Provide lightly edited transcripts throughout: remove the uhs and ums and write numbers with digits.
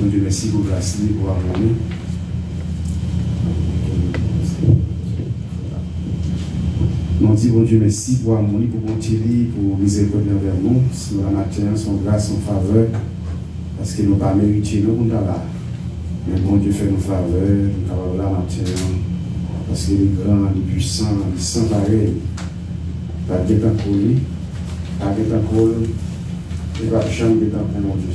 Bon Dieu, merci pour grâce, pour amour. Nous disons, bon Dieu, merci pour amour, pour bonté, pour miséricorde envers nous, sur la matin, son grâce, son faveur, parce que nous n'avons pas mérité, nous, pour là. Mais bon Dieu fait nos faveurs, nous avons la matin, parce qu'il est grand, il est puissant, il est sans pareil. Pas de temps pour lui, pas de temps pour lui, et pas de chambre de temps pour mon Dieu.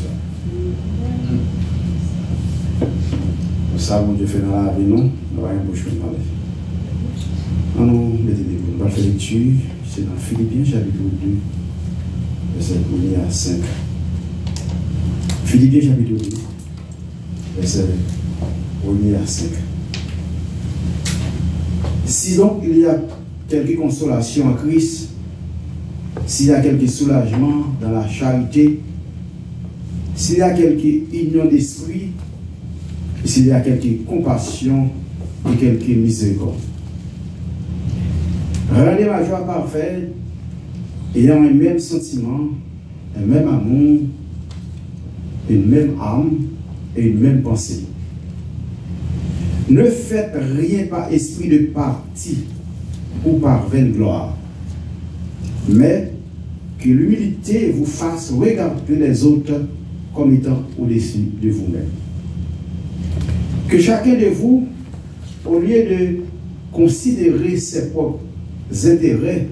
Ça, mon Dieu fait dans la vie, nous allons rien bouger pour parler. On nous mettez des bouts, on va faire lecture, c'est dans Philippiens chapitre 2, verset 1 à 5. Philippiens chapitre 2, verset 1 à 5. Si donc il y a quelque consolation en Christ, s'il y a quelque soulagement dans la charité, s'il y a quelque union d'esprit, s'il y a quelque compassion et quelque miséricorde. Rendez ma joie parfaite, ayant un même sentiment, un même amour, une même âme et une même pensée. Ne faites rien par esprit de parti ou par vaine gloire, mais que l'humilité vous fasse regarder les autres comme étant au-dessus de vous-même. Que chacun de vous, au lieu de considérer ses propres intérêts,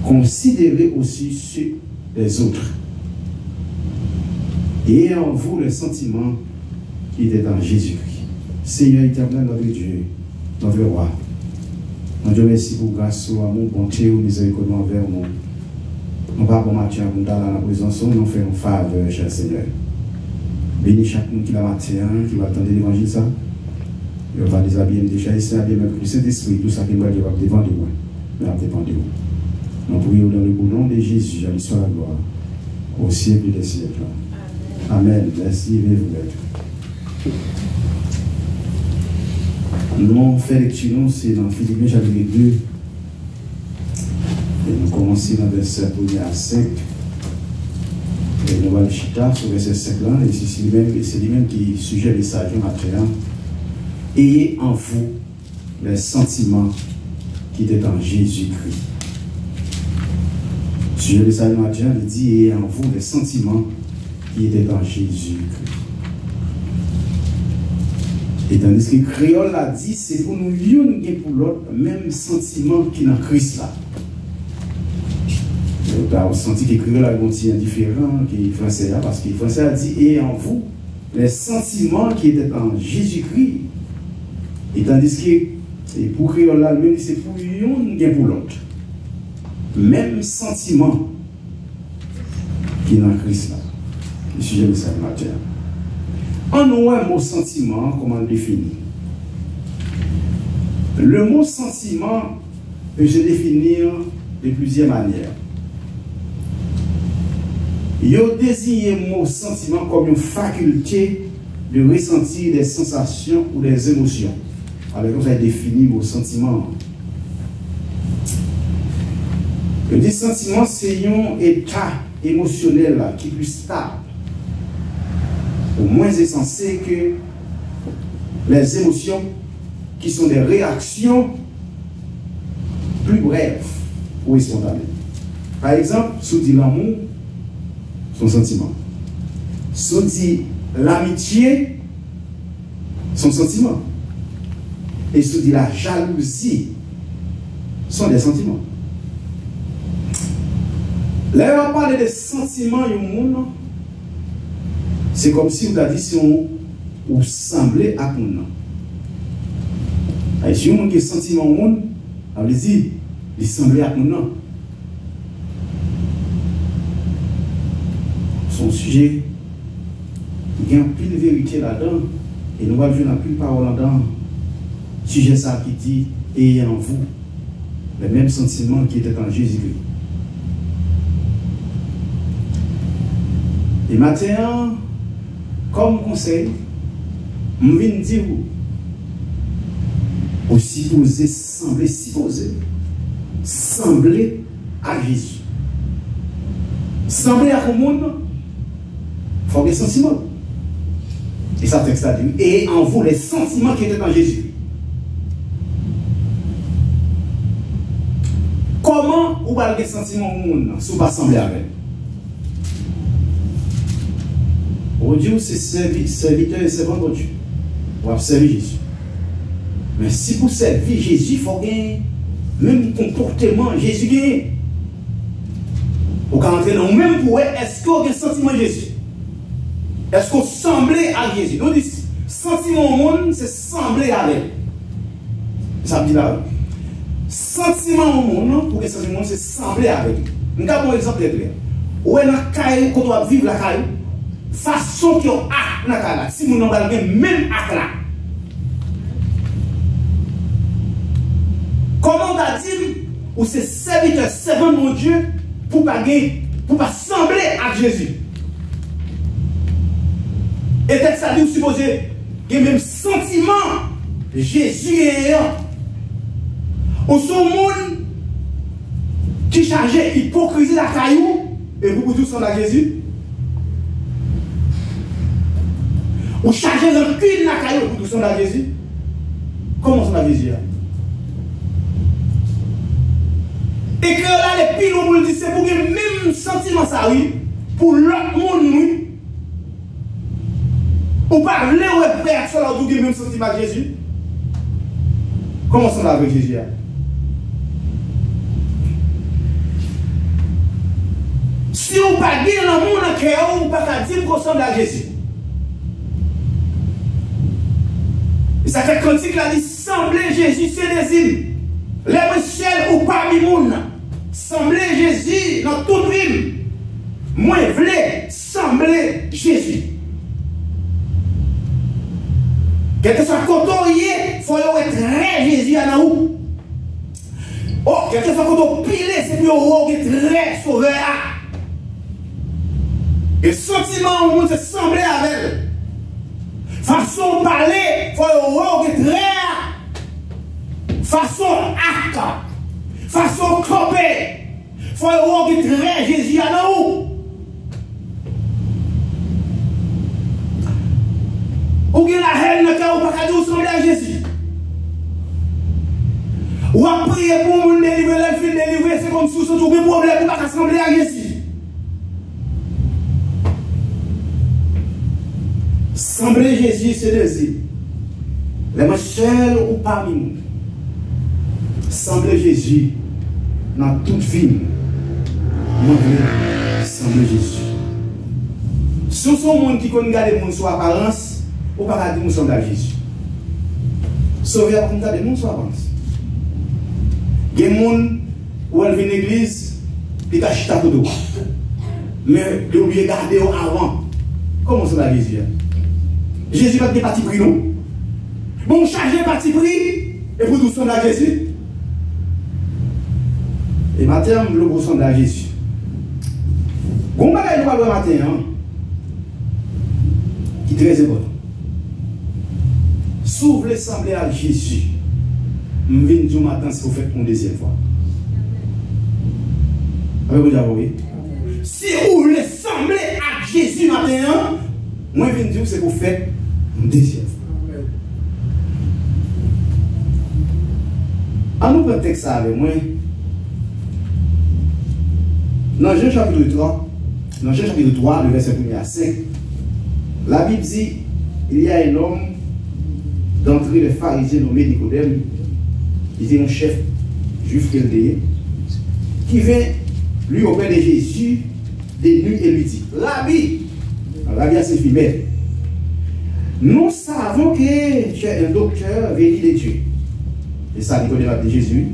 considérez aussi ceux des autres. Et en vous le sentiment qui était en Jésus-Christ. Seigneur éternel, notre Dieu, notre roi, mon Dieu, merci pour grâce, amour, bonté, ou miséricorde envers nous. Nous pas pour Mathieu, nous dans la présence, nous faisons faveur, cher Seigneur. Bénis chaque monde qui l'a matin, qui va attendre l'évangile, ça. Il va déshabiller déjà, ici, bien même le Saint-Esprit, tout ça qui va devant de moi, mais à dépendre de vous. Nous prions dans le beau nom de Jésus, à l'histoire de la gloire, au siècle des siècles. Amen. Merci, et vous êtes. Nous faisons lecture, c'est dans Philippiens chapitre 2. Et nous commençons dans le verset 1 à 5. Et nous allons chita sur le verset 5 là, et c'est lui-même qui sujet le message matin. Ayez en vous les sentiments qui étaient en Jésus-Christ. Sujet le message matin, il dit ayez en vous les sentiments qui étaient en Jésus-Christ. Et tandis que Créole a dit, c'est pour nous l'une et pour l'autre, même sentiment qui est dans Christ là. Vous avez senti que Créole a un petit indifférent qui est français là, parce que le français a dit, et en vous, les sentiments qui étaient en Jésus-Christ. Et tandis que et pour Créole là, même c'est pour l'une et pour l'autre. Même sentiment qui est dans Christ là. Le sujet de cette matière. En nous, un mot sentiment, comment le définir? Le mot sentiment peut se définir de plusieurs manières. Il désigne le mot sentiment comme une faculté de ressentir des sensations ou des émotions. Alors, comme ça, définit le mot sentiment. Le sentiment, c'est un état émotionnel là, qui est plus stable, au moins insensé que les émotions qui sont des réactions plus brèves ou spontanées. Par exemple, sous dit l'amour, son sentiment. Sous dit l'amitié, son sentiment. Et sous dit la jalousie, sont des sentiments. Là, on va parler des sentiments du monde. C'est comme si vous avez dit si on semblait à nous. Et si on a des sentiments au monde, on veut dire, il semblait à nous. Son sujet, il y a une pile de vérité là-dedans, et nous allons jouer dans pile de paroles là-dedans. Sujet ça qui dit, ayez en vous les mêmes sentiments qui étaient en Jésus-Christ. Et maintenant, comme conseil, je viens dire aussi poser, sembler à Jésus. Sembler à tout le monde, il faut des sentiments. Et ça texte a dit, et en vous les sentiments qui étaient en Jésus. Comment vous avez des sentiments au monde si vous ne pas sembler avec? Bon Dieu, c'est serviteur et servant de Dieu. Vous avez servi Jésus. Mais si vous servez Jésus, il faut gagner même comportement Jésus gagne. Vous pouvez entrer dans le même pour est-ce que vous avez un sentiment de Jésus? Est-ce qu'on semblait à Jésus? Nous disons, sentiment au monde, c'est sembler avec. Ça me dit là. Sentiment au monde, pour que sentiment au monde, c'est sembler avec. Nous avons un exemple clair. Où est la caille, quand on va vivre la caille, façon qui ont acte dans la caille, si nous n'avons pas le même acte là. Comment on a dit, ou c'est serviteur, servant de mon Dieu, pour ne pas sembler à Jésus. Et dès que ça dit, vous supposez qu'il y a même sentiment, Jésus est un. Au son monde qui chargeait hypocrisie la caillou, et vous tous sont à Jésus. Ou chargez rancune la caillou, et vous tous sont à Jésus. Comment sont à Jésus? Et que là, les piles, on vous dit, c'est pour que le même sentiment, ça oui, pour l'autre monde, oui. Ou parler aux personnes, on vous dit le même sentiment que Jésus. Comment sont avec Jésus? Si vous ne pas dire dans le monde, vous ne pas dire qu'on ressemble à Jésus. Et ça fait cantique là, dit, sembler Jésus, c'est des îles. Les ciel ou parmi monde. Sembler Jésus dans toute ville. Moi, je voulais sembler Jésus. Quel que soit le côté, il faut être très Jésus à nous. Oh, quel que soit le côté pilé, c'est pour être très sauveur. Et le sentiment au monde, c'est sembler avec elle. Façon de parler, il faut être très. Façon acte. Façon camper. Il faut être très Jésus à nous. Ou bien la haine dans le cœur, ou pas à Jésus. Ou à prier pour nous délivrer, le film délivrer, c'est comme si vous avez un problème, ou pas assembler à Jésus. Sembler Jésus, c'est deux îles. Les machins ou parmi nous. Sembler Jésus dans toute vie. Moi, je sembler Jésus. Si vous êtes un monde qui connaît les gens sur apparence, ou pas dire que nous sommes à Jésus. Sauver à compter des gens sur apparence. Il y a des gens où elles viennent à l'église, puis ils achètent à côté. Mais ils ont oublié de garder avant. Comment c'est la Jésus? Jésus va être parti pris, non? Bon, charger parti pris, et pour nous sommes à Jésus. Et matin, le gros sommes à Jésus. Bon, bagage nous le matin, qui est très important. Si vous voulez sembler à Jésus, je viens du matin si vous faites une deuxième fois. Avez-vous déjà vu? Si vous voulez sembler à Jésus matin, moi je viens dire c'est que vous faites une deuxième fois. À nous prendre texte avec moi. Dans Jean chapitre 3, le verset 1 à 5, la Bible dit il y a un homme d'entre les pharisiens nommé Nicodème, qui était un chef juif chaldéen, qui vient lui auprès de Jésus des nuits et lui dit Rabbi assez fidèle, nous savons que tu es un docteur venu de Dieu. Et ça, Nicodème a dit Jésus,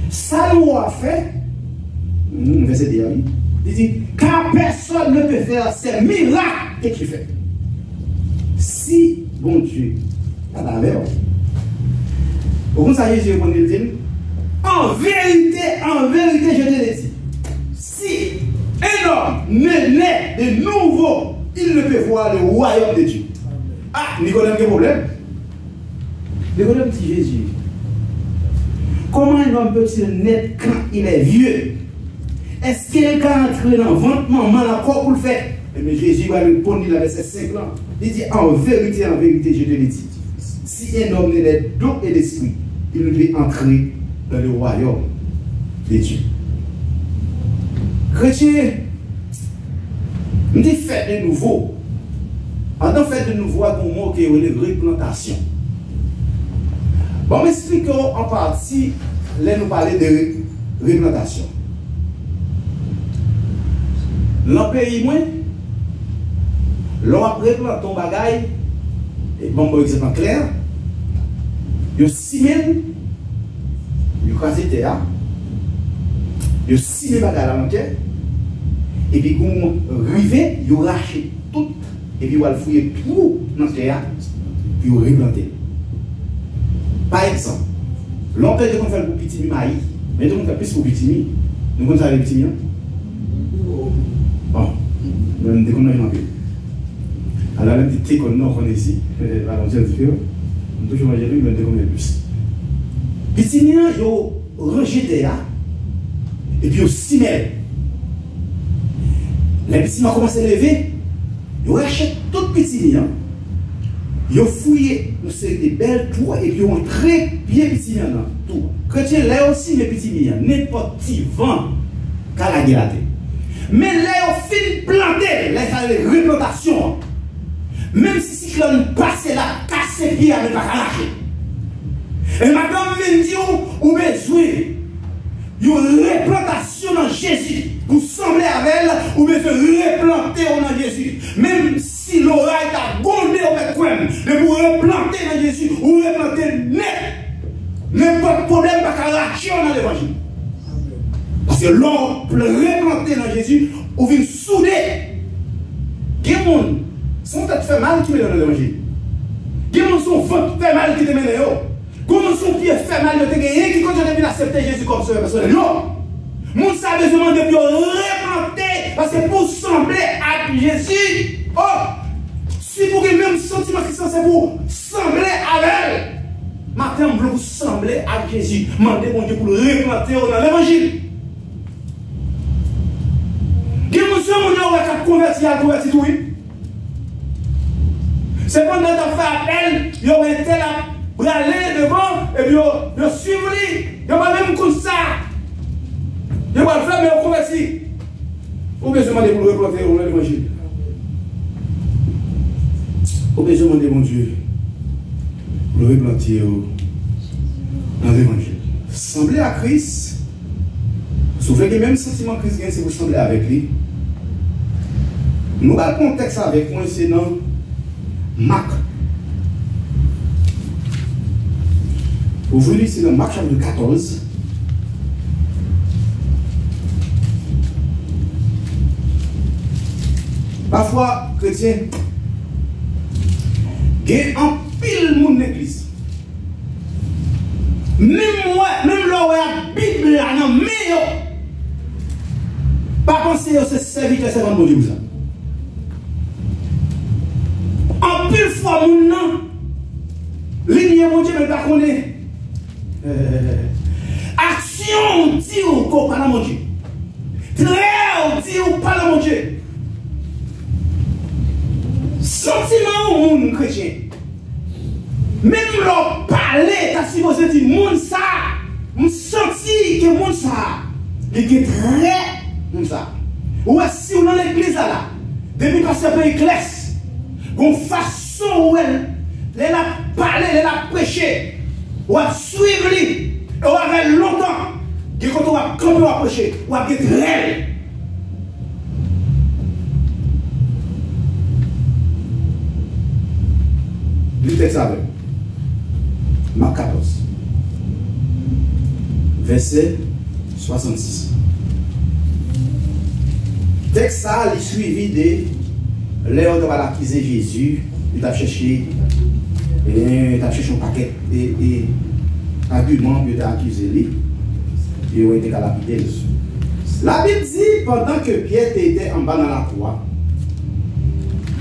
ça nous a fait, verset 10, il dit, car personne ne peut faire ces miracles que tu fais. Si, bon Dieu, pourquoi ça Jésus répond, il dit, en vérité, je te le dis, si un homme ne naît de nouveau, il ne peut voir le royaume de Dieu. Ah, Nicodème, quel problème? Nicodème dit Jésus, comment un homme peut-il naître quand il est vieux? Est-ce qu'il est entrer dans le ventre maman encore pour le faire? mais Jésus va répondre dans le verset 5 là. Il dit en vérité, je te le dis. Si un homme n'est d'eau et d'esprit, il ne peut entrer dans le royaume de Dieu. Chrétien, nous fait de nouveau. En tant fait de nouveau, un mot qui est la replantation. Bon, m'expliquons en partie, là nous parler de replantation. Dans le pays, l'on a replanté ton bagaille, et bon, par exemple, clair, il y a 6 000, il y a quasi terre, il y a 6 000 bagailles à la terre, et puis, quand on arrive, il y a racheté tout, et puis, on va fouiller tout dans la terre, puis on replanter. Par exemple, l'on peut dire qu'on fait pour petit maïs, mais on fait plus pour petit mi. Nous connaissons les petits mi. Bon, nous déconnons un peu. Alors, même des qu'on nous connaît ici, on toujours manger plus, mais on déconne plus. Petit mi, ils ont rejeté là, et puis ils ont simé. Les petits mi ont commencé à lever, ils ont acheté tout petit mi. Ils ont fouillé une série de belles tours et puis ils ont très bien petit mi dans tout. Chrétien, là aussi, mes petits mi, n'importe qui vent, qu'à la guerre. Mais là, ils ont fini de planter, là, il y a une replantation. Même si le cyclone passe là, casse les pieds avec la lâcher. Et maintenant, je dis, vous avez besoin d'une replantation dans Jésus. Pour sembler avec elle, vous devez replanter dans Jésus. Même si l'oreille t'a gondé au fait mais vous replanter dans Jésus, vous replanter net. N'importe problème, pas qu'à lâcher dans l'évangile. Parce que l'on replanter dans Jésus, vous venez souder. Des gens sont peut-être fait mal qui me donnent l'évangile. Des gens sont fait mal qui te mènent. Comment son pied fait mal de te gagner qui continue d'accepter Jésus comme sauveur personnel. Non! Mon ça besoin de replanter parce que pour sembler à Jésus, oh, si vous avez le même sentiment Christ, c'est pour sembler avec elle. Maintenant, vous voulez sembler à Jésus. Demandez mon Dieu pour le replanter dans l'évangile. Qui monsieur mon Dieu va convertir tout, oui? C'est pendant que tu as fait appel, il aurait été là, braler devant, et puis il suivre lui. Il va même comme ça. Il va le faire, mais il convertir. Ou bien demander pour le replanter dans l'évangile. Ou bien demander mon Dieu pour le replanter dans l'évangile. Sembler à Christ, souvent que même sentiment que Christ gagne, c'est pour sembler avec lui. Nous avons le contexte avec moi, c'est dans Marc. Aujourd'hui, c'est dans Marc chapitre 14. Parfois, chrétien, il y a un pile monde l'église. Même moi, même là où il y a la Bible, là, mais pas penser que c'est serviteur, c'est bon Dieu. En pile fois, mon nom, ligne mon Dieu, mais pas connaître. Action, dit ou qu'on parle mon Dieu. Très, dit ou parle mon Dieu. Sentiment au monde chrétien. Même leur parler, t'as supposé dire, monde ça, me senti que monde ça, il est très, monde ça. Ou si on dans l'église là, depuis passer par l'église, une façon où elle a parlé, elle a prêché, ou a suivi lui, et ou a longtemps, que quand on va camper, on va prêcher, ou a être réel. Le texte avec Marc 14, verset 66. Texte ça, il suivi de l'heure de l'accuser Jésus, il a cherché un paquet d'arguments pour accuser lui, et il a été lapidé. La Bible dit, pendant que Pierre était en bas dans la croix,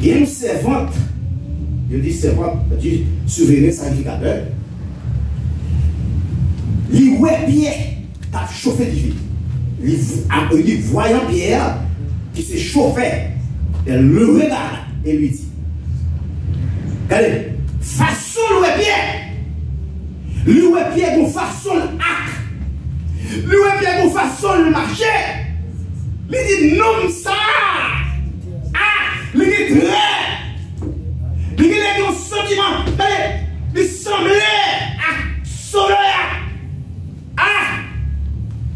il y a une servante. Je dis servante du souverain sacrificateur. Il voit Pierre a chauffé du fil. Il voyant Pierre qui se chauffait. Elle le regarde et lui dit, regardez, façon le pied. Le pied qu'on façon l'acte. Le pied qu'on façon le marché. Il dit non ça. Ah, il dit très. Il dit un sentiment. Il semblait à sauver. Ah,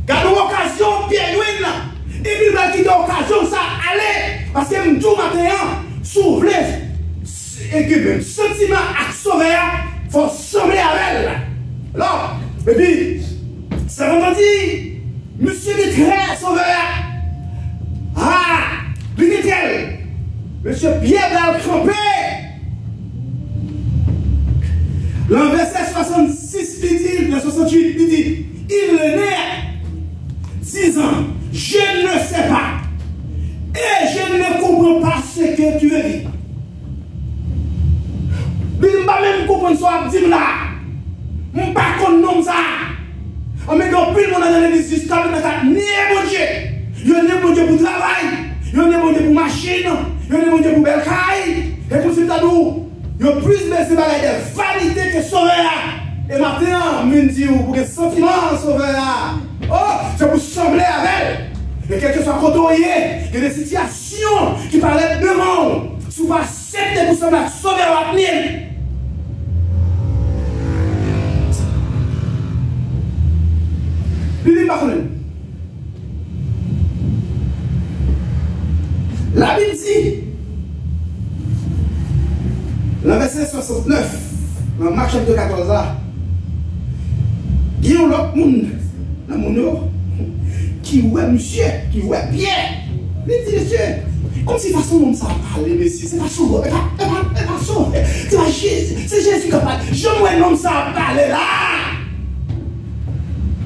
quand l'occasion Pierre là. Et puis il va quitter l'occasion ça aller parce que tout matin s'ouvre et que même sentiment à sauver faut sembler avec elle. Alors, et puis c'est vendredi, monsieur est très sauveur. Ah, dit-elle, monsieur Pierre va le tromper. Le verset 66 dit, le 68 dit, il est né 10 ans, je ne sais pas, et je ne comprends pas ce que tu veux dire. Je ne sais pas même comprendre ce que tu veux dire là. Je ne sais pas comment ça. On met dans le monde dans l'église jusqu'à maintenant, ni bon Dieu. Il y a un bon Dieu pour travail, il y a un bon Dieu pour machine, il y a un bon Dieu pour belle caille. Et pour ce temps, il y a plus de vanité que sauveur. Et maintenant, je me dis, pour que sentiment sauveur. Oh, c'est pour sembler avec elle. Et quel que soit côté, il y a des situations qui parlaient de monde. Si vous ne acceptez pour sembler sauveur à venir. Il dit pas la Bible dit, le verset 69, dans Marc chapitre 14, il y a un autre monde, dans mon nom, qui voit monsieur, qui voit bien. Il dit, monsieur, comme si façon monde ça parle, monsieur, c'est pas chaud, c'est Jésus qui parle. Je vois un homme ça parler là.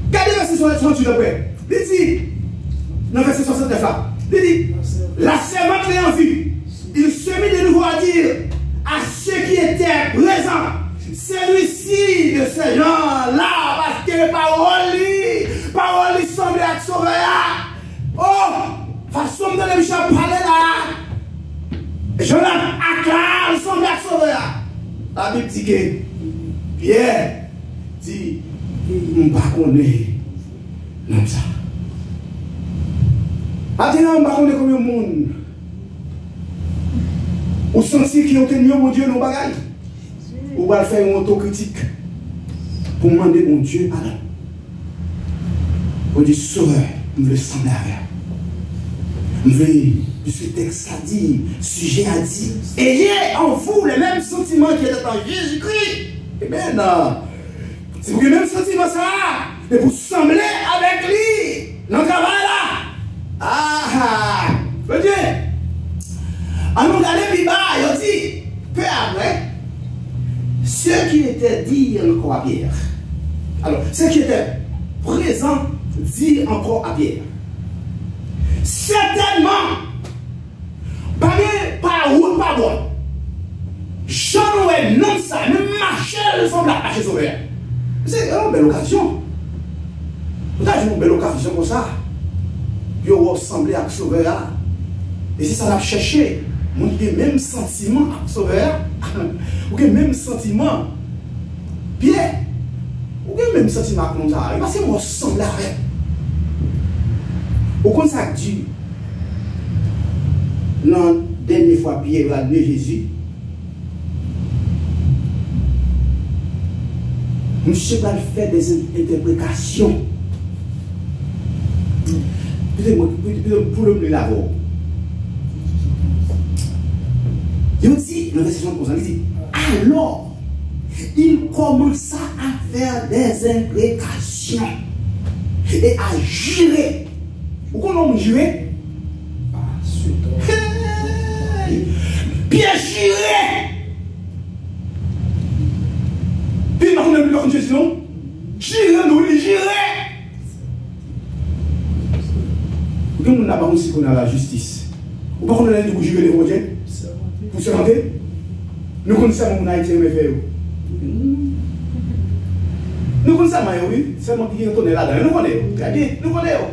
Regardez le verset 68 après. Il dit, dans le verset 69 là, il dit, la servante l'a en vue. Il se mit de nouveau à dire à ceux qui étaient présents, celui-ci de ces gens-là, parce que parole semblait être sauveur. Oh, façon de Michel parler là. Je l'acclame, semblait être sauveur. La Bible dit que Pierre dit, je ne sais pas non ça. Maintenant, je ne sais pas combien de monde. Ou senti qu'il y a aucun mon Dieu dans le bagage. Ou va faire une autocritique pour demander mon Dieu pardon. Pour dire sauveur, je veux sembler avec. Je veux, puisque le texte a dit, le sujet a dit, ayez en vous les mêmes sentiments qui étaient en Jésus-Christ. Eh bien non. C'est pour le même sentiment ça. Et pour sembler avec lui. Dans le travail là. Ah, je veux dire. En nous regardant plus bas, il dit, peu après, ceux qui étaient dit encore à Pierre. Alors, ceux qui étaient présents dit encore à Pierre. Certainement, pas route, pas bon. Jean-Noël, non ça, même Marchel semble à marcher sauveur. C'est une belle occasion. Vous avez une belle occasion comme ça. Vous ressemblez à sauveur. Et si ça l'a cherché, vous avez le même sentiment à sauveur. Vous avez le même sentiment. Pierre, vous avez le même sentiment à nous. Parce que vous ressemblez à elle. Au contraire, ça dit, la dernière fois, Pierre a donné Jésus. Monsieur va faire des interprétations. Pour le labo. Il dit, le verset 60%, il dit, alors, il commença à faire des imprécations et à jurer. Pourquoi on jurer? Bien juré. Puis on n'a plus la congestion. Juré, nous, il juré. Pourquoi on n'a pas aussi qu'on a la justice? Ou pas qu'on a dit que jurer les projets? Pour se rendre? Nous connaissons mon Haïti et mes frères. Nous connaissons oui, c'est moi qui connais là-dedans. Nous connaissons. Nous connaissons.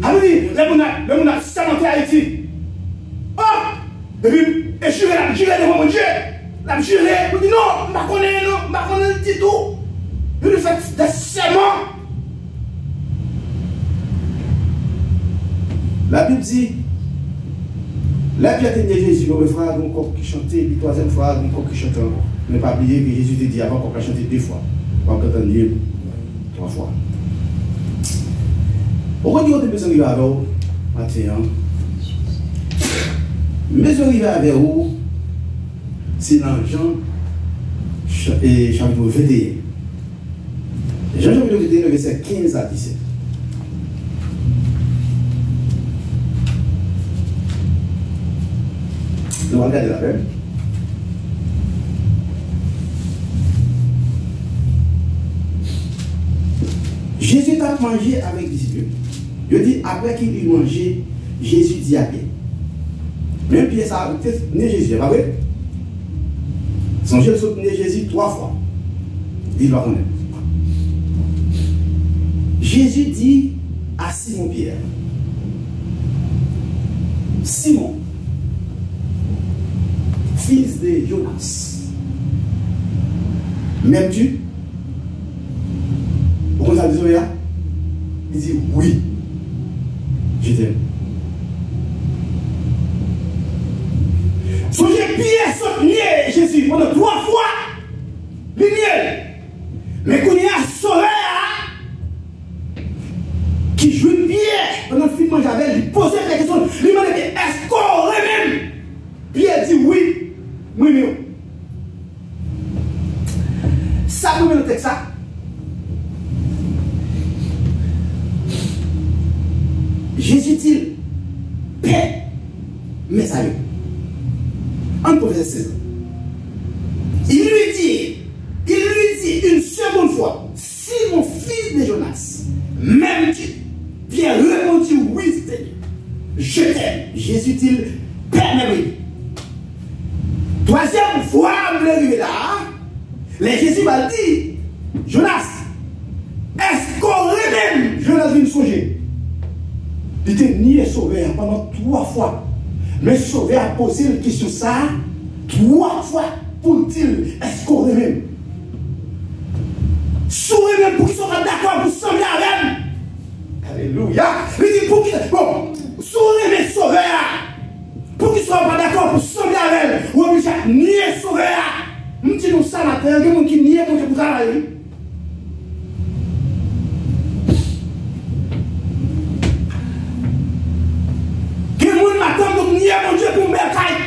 Ah oui, les gens qui Haïti. Et puis, et juré, la juré devant mon Dieu. La juré, vous dites non, je ne connais pas du tout. Je lui fais des serments. La Bible dit, la Bible a Jésus, le frère, encore qui chantait, puis troisième fois, encore qui chantait. Mais pas oublier que Jésus te dit avant qu'on a chanté 2 fois. On va entendre 3 fois. Pourquoi tu as besoin de avec vous, Matin? Mais je arrive avec vous, c'est dans Jean chapitre 21. Jean chapitre 21, verset 15 à 17. Nous allons regarder la Bible. Jésus a mangé avec les disciples. Je dis, après qu'il eut mangé, Jésus dit à Pierre. Même Pierre, ça a né Jésus, pas vrai? Songez de soutenir Jésus 3 fois. Il va connaître. Jésus dit à Simon Pierre, Simon, fils de Jonas, m'aimes-tu? Pourquoi ça dit ça? Il dit oui, je t'aime. Songez Pierre soutenir Jésus pendant 3 fois. Lignel. Mais quand il y a un soleil qui joue Pierre pendant le film, j'avais lui posé la question, lui m'a dit, est-ce qu'on aurait même? Pierre dit oui, oui, oui. Ça nous met le texte ça. Jésus dit, paix, mes amis. En verset 16. Il lui dit une seconde fois, si mon fils de Jonas, m'aimes-tu? Pierre répondit, oui, Seigneur, je t'aime. Jésus dit, permets-moi. Troisième fois, vous l'arrivez là, les Jésus va dire, Jonas, est-ce qu'on aurait même Jonas vient songer? Il était nié sauvé pendant 3 fois. Mais sauvé a posé une question ça 3 fois pour dire est-ce qu'on aurait même? Sauvé même pour qu'ils soient d'accord pour sembler à même. Alléluia. Il dit pour qu'ils bon, sauvé même sauvé pour qu'ils soient pas d'accord pour sembler à elle. Ou obligé à nier sauvé. Nous disons ça matin, il y a des gens qui nient pour que vous travaillez. Mon Dieu pour mercaille,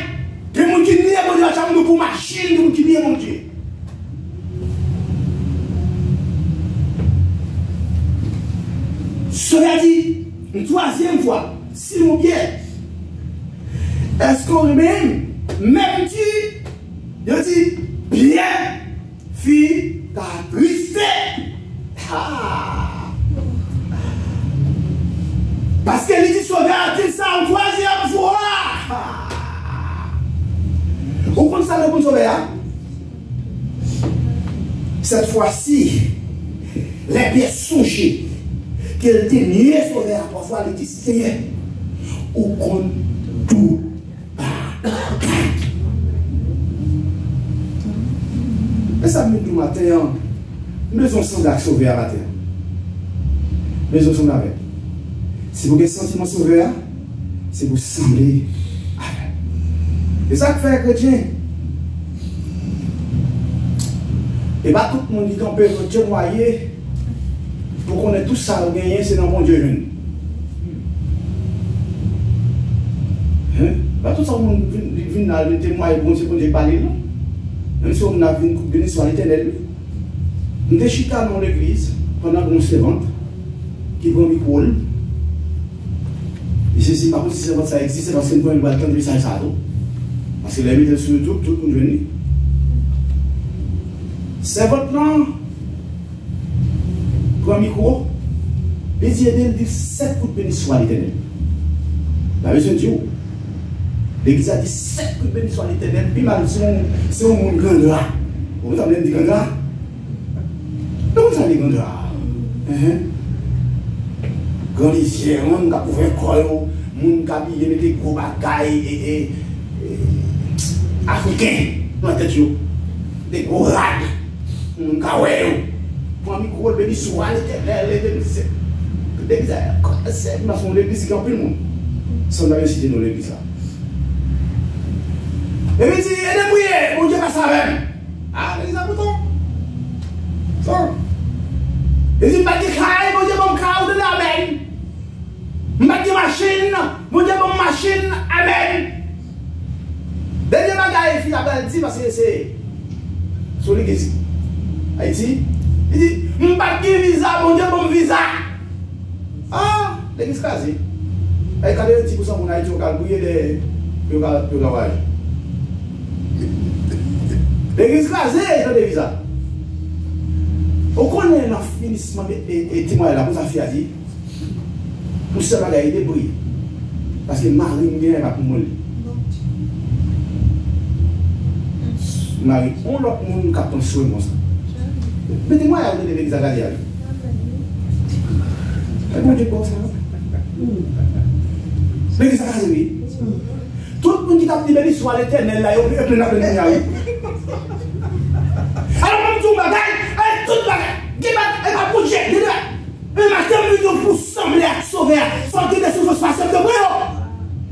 des gens qui nient mon Dieu pour machine, des gens qui nient mon Dieu. Cela dit, une 3e fois, Simon Pierre, est-ce qu'on même tu, je dis, bien, fille, ta tristesse. Parce qu'elle dit sauveur, dit ça en 3e fois. Vous comprenez ça le bon sauveur? Cette fois-ci, les pièces songées qu'elle était niée sauveur, parfois elle dit Seigneur, ou compte tout. Et ça me dit matin, nous sommes sans sauver à matin. Nous sommes avec. Si vous avez un sentiment sauveur, c'est vous sembler avec. C'est ça que fait un chrétien. Et pas tout le monde dit qu'on peut Dieu noyer pour qu'on ait tout ça ou gagner, c'est dans mon Dieu jeune. Hein? Pas tout ça, on vient dans le témoin et bon Dieu, Dieu parler, non? Même si on a vu une coupe bénie sur l'éternel. Nous sommes chita dans l'église pendant qu'on se vante, qui prend le micro. Et ceci, par contre, si ça existe, c'est parce que nous avons le temps de message ça. Parce que les médias sur YouTube, tout le monde vient. C'est votre nom. Prends le micro. Et dit 7 coups de béni soit l'éternel. La version dit où? L'église a dit 7 coups de béni soit l'éternel. Puis mal, c'est un monde grand là. Vous avez dit grand là? Donc vous avez dit grand là. Quand les yeux, on a pouvoir croire, moun qui mettent des gros bagailles et africains dans la tête, des gros rades, moun qui pour un micro, béni soit l'éternel, c'est l'église qui a pris le monde. Sans la réussite dans l'église. Et puis, il y a des prières, mon Dieu, pas ça même. Ah, l'église a bouton. Ça. Et puis, il m'a dit, mon Dieu, bon carreau de l'amen. Il m'a dit, machine, mon Dieu, bon machine, amen. Dernier bagage, il a dit, parce que c'est sur l'église. Haïti. Il dit, je ne pas de visa, mon Dieu, bon visa. Ah, l'église quasi. Et quand il dit que ça, on a dit qu'on a bouillé de gavage. L'église quasi, il a des visas. On connaît le finissement et témoin là, pour sa fille a dit, pour ce bagage, il débrouille. Parce que Marie vient pour moi. Marie, on l'a pour nous capter sur moi. Mettez-moi à de l'église à Galia. Comment tu penses ça? L'église à Galia. Tout le monde qui t'a dit béni soit l'éternel là, il y a plein de gens. Alors, comme tout bagaille, tout bagaille, elle va bouger. Un matin, pour sembler à sauver, faut que des souffrances passent de bras.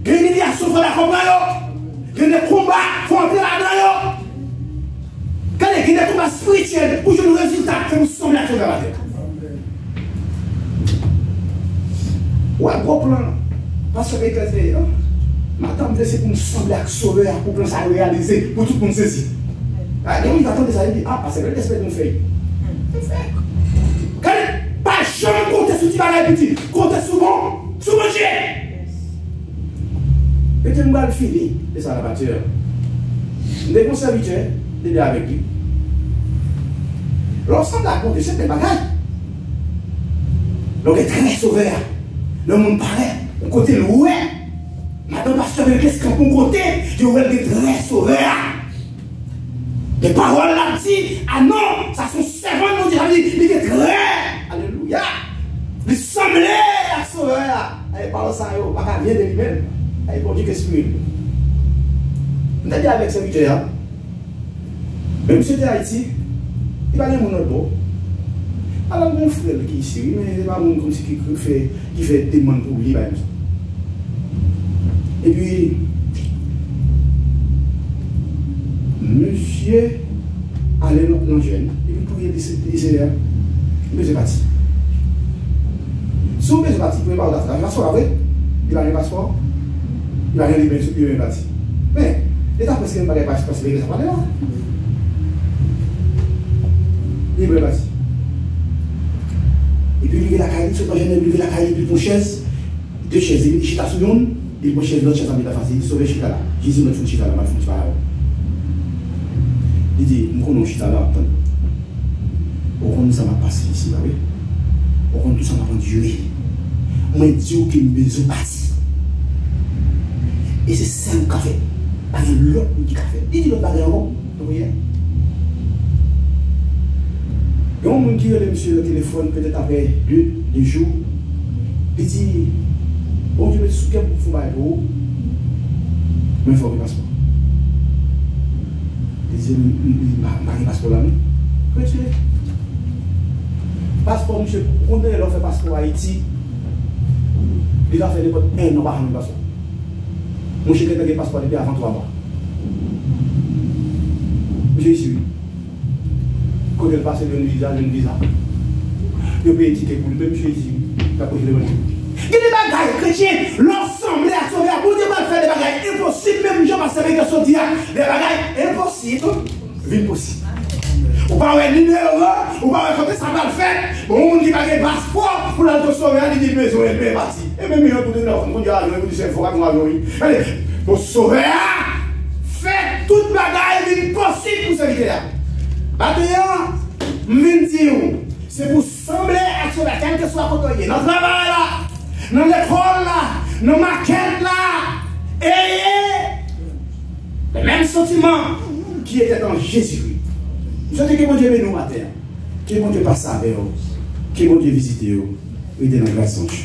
Il y a souffrance à comprendre. Il y a des combats, il faut entrer là-dedans. Quand il y a des combats spirituels, pour que le résultat, pour sembler à sauver la terre. Ouais, gros plan. Parce que l'église, madame, c'est pour nous sembler à sauver, pour que ça réaliser, pour tout le monde saisir. Ah, donc il attend ça, il dit, ah, parce que l'esprit nous fait. Quand pas jamais compter sur le petit, compter souvent, sur mon Dieu. Et tu me fini de ça la voiture. Des bons serviteurs, de bien avec lui. L'ensemble a compté cette bagaille. Donc il est très sauveur. Le monde paraît, au côté loué. Madame pasteur, qu'est-ce qu'on peut côté? Je vais être très sauveur. Les paroles là dit, ah non, ça sont servants de Dieu, il est très, alléluia, il semblait à sauveur. Et par ça, il n'y a pas bien de lui-même. Il faut dire que c'est lui. On a dit avec ce budget, même si c'était Haïti, il va aller mon autre. Alors, mon frère qui est ici, mais il va comme si qui fait des demandes pour lui. Et puis, monsieur allait dans le jeune, et puis pour y aller, mais c'est parti. Si vous êtes parti, vous pouvez pas avoir passeport après, il a un passeport, il a rien libéré sur le parti. Mais, l'État parce qu'il n'a pas de passeport, c'est qu'il n'a pas de là. Il est parti. Et puis, il a la caille, il a la caille, il prend une chaise, deux chaises, il chita sur l'une, il prend une chaise, l'autre chaise, il a facile, il sauve le chita là. Jésus m'a fait un chita là, m'a fait un chita là. Il dit, nous connaissons chita là, au fond, ça m'a passé ici, oui. Au fond, tout ça m'a rendu. Moi, Dieu qui me besoin de partir. Et c'est ça le café. Pas l'autre qui fait. Il dit, l'autre bagage, vous voyez? Il y a un monde qui a le monsieur au téléphone, peut-être après 2 jours. Il dit, bon, je vais te souquer pour faire pour vous. Mais il faut un passeport. Il dit, il n'a pas de passeport là, non? Qu'est-ce que tu fais? Passeport, monsieur, on a fait passeport à Haïti. Il a fait des potes, non, pas de passeport. Monsieur, qui a un passeport depuis avant 3 mois. Monsieur, ici, oui. Quand il passe de visa, il peut étiqueter pour lui, monsieur, ici, il a posé le bon. Il y a des bagailles chrétiens, l'ensemble à sauver, pour ne pas faire des bagailles impossibles, même gens passent avec des sorties, des bagailles impossibles, vie possible. Ou pas avoir numéro, ou pas avoir ça va le faire, on dit pas de passeport pour la sauver, il dit besoin, il est parti. Et même il y a tout le monde, on dit ah, il dit c'est fort, on va aller. Allez, pour sauver, faites toute bagaille impossible pour ce là. Maintenant, c'est pour sembler à sauver, quel que soit côté, dans le travail là, dans l'école là, dans la maquette là, ayez le même sentiment qui était dans Jésus. Je souhaite que mon Dieu bénisse nous matin, que mon Dieu passe avec vous, que mon Dieu visite vous, et de la grâce en Dieu.